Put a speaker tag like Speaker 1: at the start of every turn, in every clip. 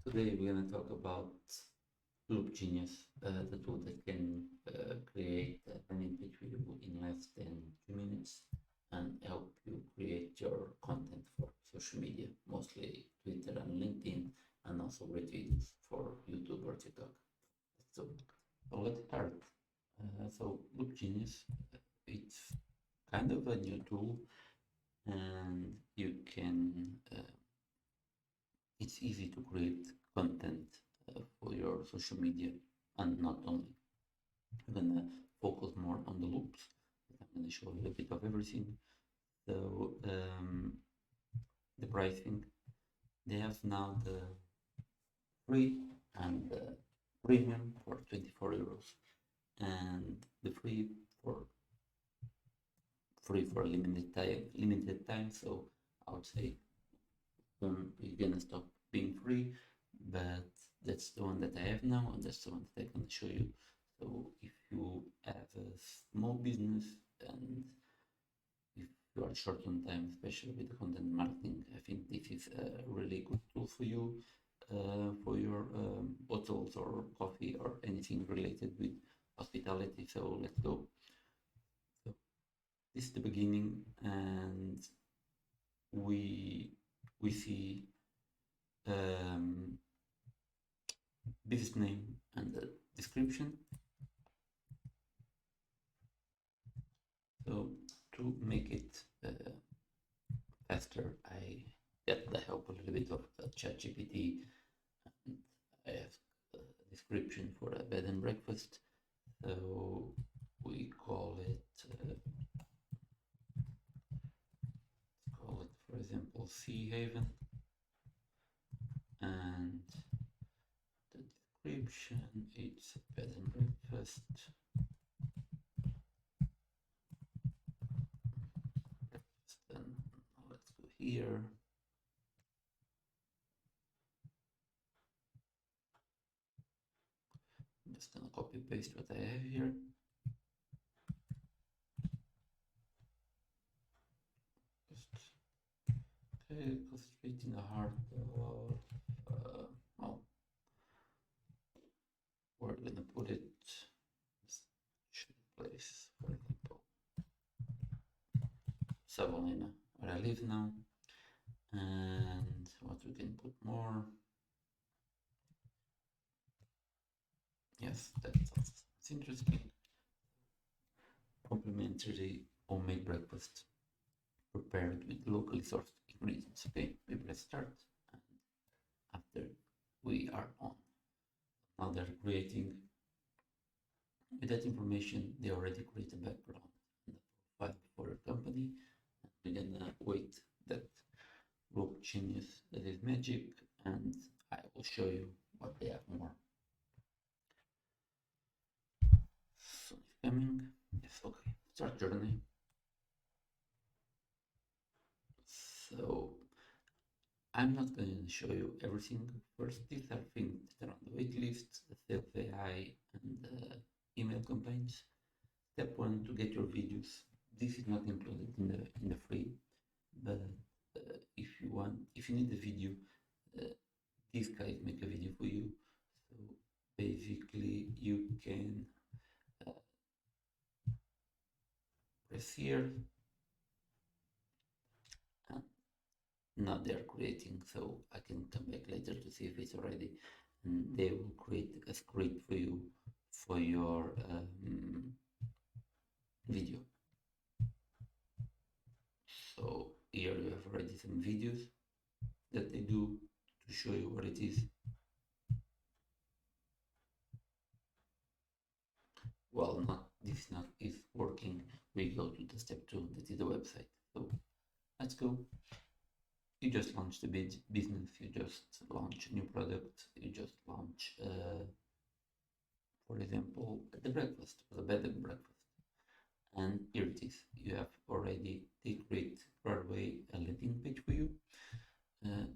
Speaker 1: Today we're going to talk about Genius, the tool that can create a landing page for you in less than 2 minutes and help you create your content for social media, mostly Twitter and LinkedIn, and also great videos for YouTube or TikTok. So let's start. Genius, it's kind of a new tool, and it's easy to create content for your social media, and not only. I'm gonna focus more on the loops. I'm gonna show you a bit of everything. So the pricing, they have now the free and the premium for 24 euros, and the free for limited time. So I would say you're gonna stop being free, but that's the one that I have now, and that's the one that I can show you. So if you have a small business and if you are short on time, especially with content marketing, I think this is a really good tool for you, for your bottles or coffee or anything related with hospitality. So let's go. So this is the beginning, and we see business name and the description. So to make it faster, I get the help a little bit of ChatGPT, and I have a description for a bed and breakfast. So we call it, for example, Sea Haven, and the description, it's a bed and breakfast. Then let's go here. I'm just gonna copy paste what I have here. Okay, go straight in the heart of, well, we're gonna put it place, for example, Savonlinna, where I live now, and what we can put more. Yes, that's interesting. Complimentary homemade breakfast prepared with locally sourced ingredients. Okay, we press start, and after we are on. Now they're creating, with that information, they already create a background and a profile for your company. And we're gonna wait that Genious that is magic, and I will show you what they have more. So it's coming. Yes, okay. Start journey. So I'm not going to show you everything. First, these are things that are on the wait list, the sales AI, and the email campaigns. Step one, to get your videos. This is not included in the free, but if you need a video, these guys make a video for you. So basically, you can press here, and now they are creating. So I can come back later to see if it's already, and they will create a script for you for your video. So here you have already some videos that they do to show you what it is. Well, this not is working. We go to the step 2, that is the website. So let's go. You just launched a business, you just launch a new product, you just launch, for example, the breakfast, the bed and breakfast. And here it is. You have already, they create right away a landing page for you.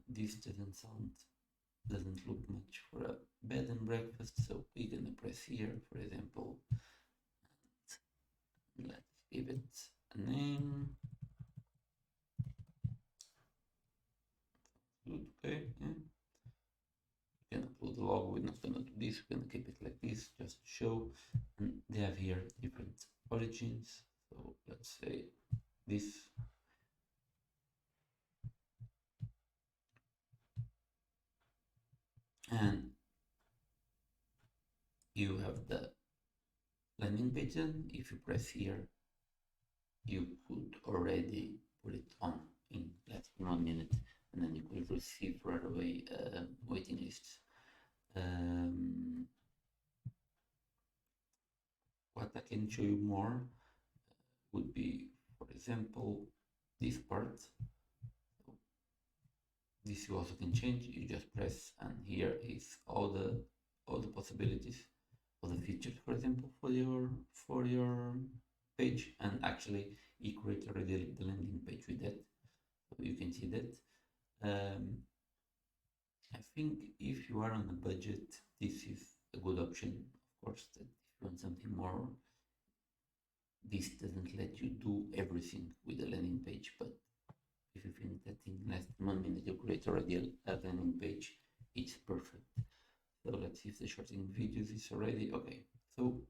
Speaker 1: This doesn't look much for a bed and breakfast, so we're gonna press here, for example, and let's give it a name. Good, okay, yeah. we're not gonna do this, we're gonna keep it like this just to show. And they have here different origins. So let's say this. And you have the landing page. And if you press here, you could already put it on in less than 1 minute, and then you could receive right away waiting lists. What I can show you more would be, for example, this part. This you also can change. You just press, and here is all the possibilities, all the features, for example, for your page. And actually, it creates already the landing page with that, so you can see that. I think if you are on a budget, this is a good option. Of course, that if you want something more, this doesn't let you do everything with the landing page, but if you think that in less than 1 minute you create already a landing page, it's perfect. So let's see if the shortening videos is already okay. So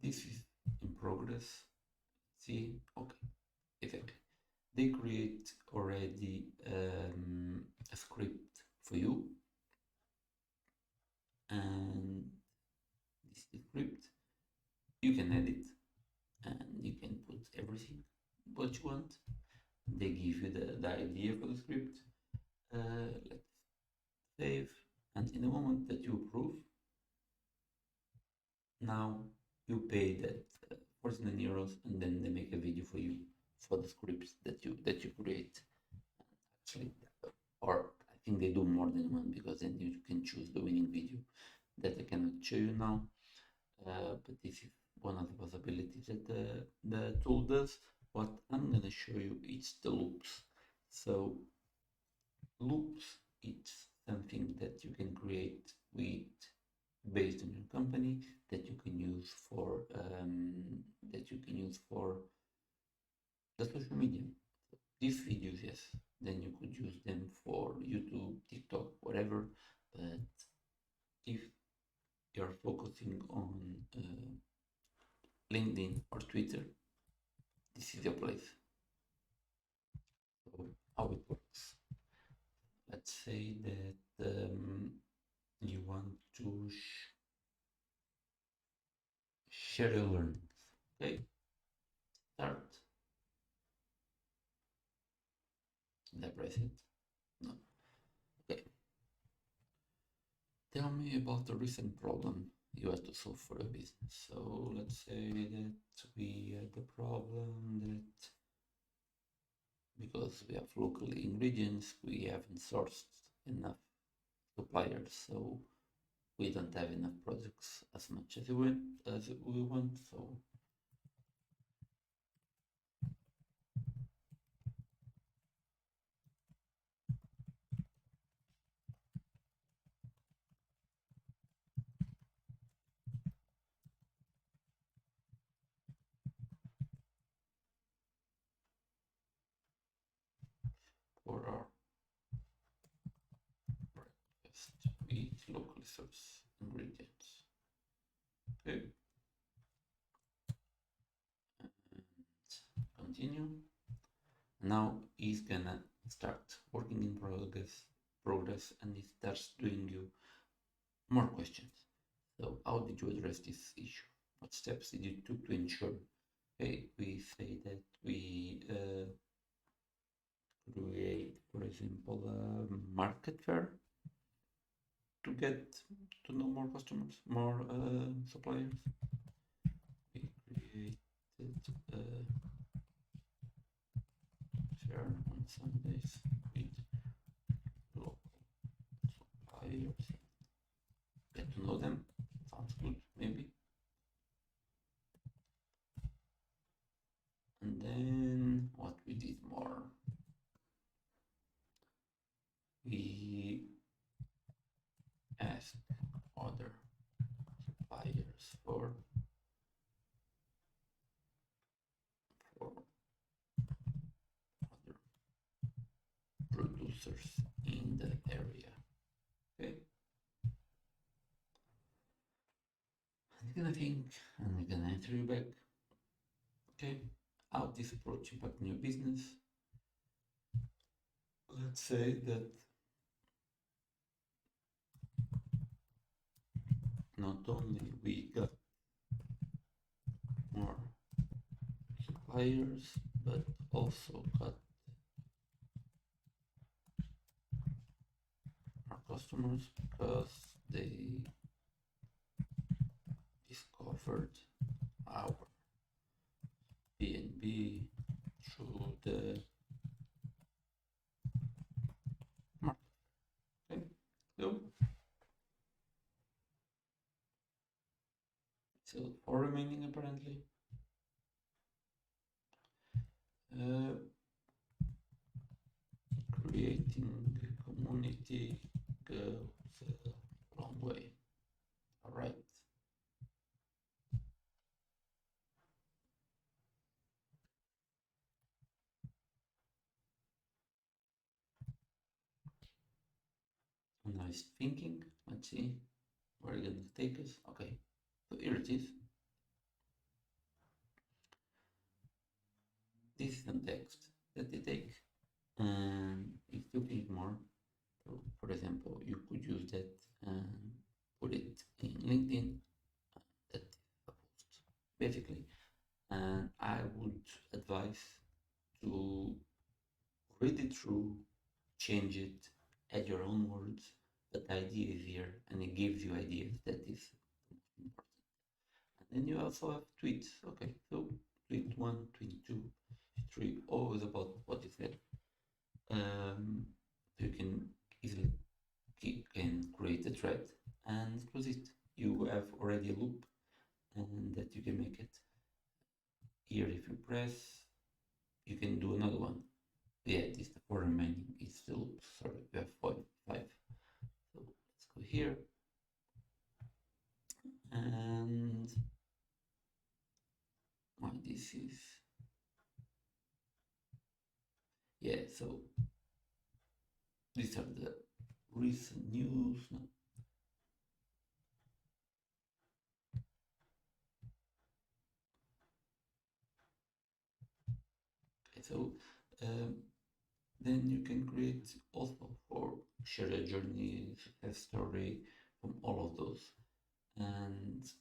Speaker 1: this is in progress. See, okay, exactly. They create already a script for you, and this script you can edit, and you can put everything what you want. They give you the idea for the script. Let's save, and in the moment that you approve, now you pay that 49 euros, and then they make a video for you for the scripts that you create. Actually, or I think they do more than one, because then you can choose the winning video that I cannot show you now. But this is one of the possibilities that the tool does. What I'm gonna show you is the loops. So loops, it's something that you can create with based on your company, that you can use for the social media. These videos, yes, then you could use them for YouTube, TikTok, whatever. But if you're focusing on LinkedIn or Twitter, this is your place. So how it works? Let's say that you want to share your learnings. Okay, start. Did I press it? No. Okay. Tell me about a recent problem you had to solve for a business. So let's say that we had the problem that because we have local ingredients, we haven't sourced enough suppliers, so we don't have enough products as much as we want. So for our breakfast, we eat locally sourced ingredients. Okay. And continue. Now he's gonna start working in progress, and he starts doing you more questions. So how did you address this issue? What steps did you took to ensure? Okay, we say that we create, for example, a market fair to get to know more customers, more suppliers. We created a fair on Sundays with local suppliers. Get to know them. Sounds good, maybe. And then what we did more? We asked other suppliers for other producers in the area. Okay. and we're gonna enter you back. Okay, how this approach impact your business. Let's say that not only we got more suppliers, but also got our customers because they discovered our B&B through the market. Okay, so still 4 remaining apparently. Creating a community goes a long way. All right. Now it's thinking. Let's see where it's going to take us. Okay, so here it is. This is the text that they take, and if you think more, so for example, you could use that and put it in LinkedIn. That is a post, basically. And I would advise to read it through, change it, add your own words, but the idea is here and it gives you ideas. That is important. And then you also have tweets. Okay, so tweet 1, tweet 2, 3, always about what you said. So you can easily create a thread, and it was it. You have already a loop, and that you can make it. Here, if you press, you can do another one. Yeah, this is the 4 remaining. It's the loop. Sorry, we have 5. So let's go here, and this is, yeah. So these are the recent news. No. Okay, so then you can create also for share a journey, success story from all of those. And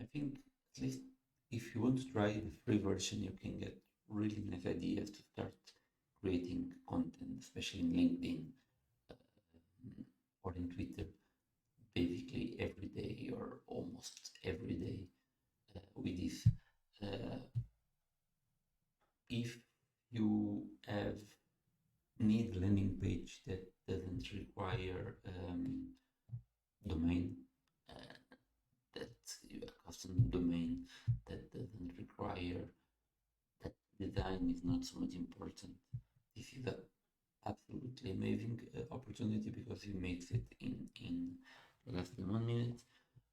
Speaker 1: I think at least if you want to try the free version, you can get really nice ideas to start creating content, especially in LinkedIn or in Twitter, basically every day or almost every day with this. If you have need landing page that doesn't require domain, that a custom domain that doesn't require that design is not so much important. This is an absolutely amazing opportunity because it makes it in less than 1 minute.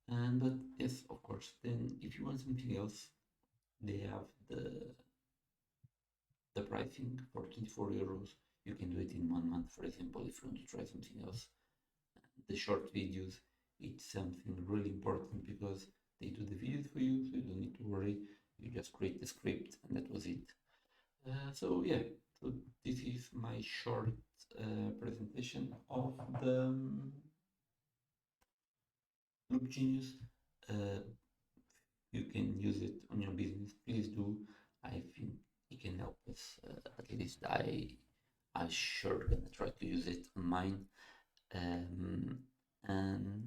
Speaker 1: And but yes, of course, then if you want something else, they have the pricing for 24 euros. You can do it in 1 month, for example, if you want to try something else. The short videos, it's something really important because they do the videos for you, so you don't need to worry. You just create the script, and that was it. So yeah, so this is my short presentation of the Loop Genius. You can use it on your business. Please do. I think it can help us. At least I sure gonna try to use it on mine. And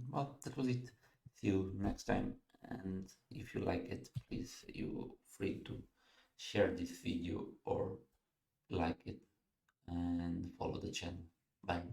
Speaker 1: well, that was it. See you next time. And if you like it, please you free to share this video or like it and follow the channel. Bye.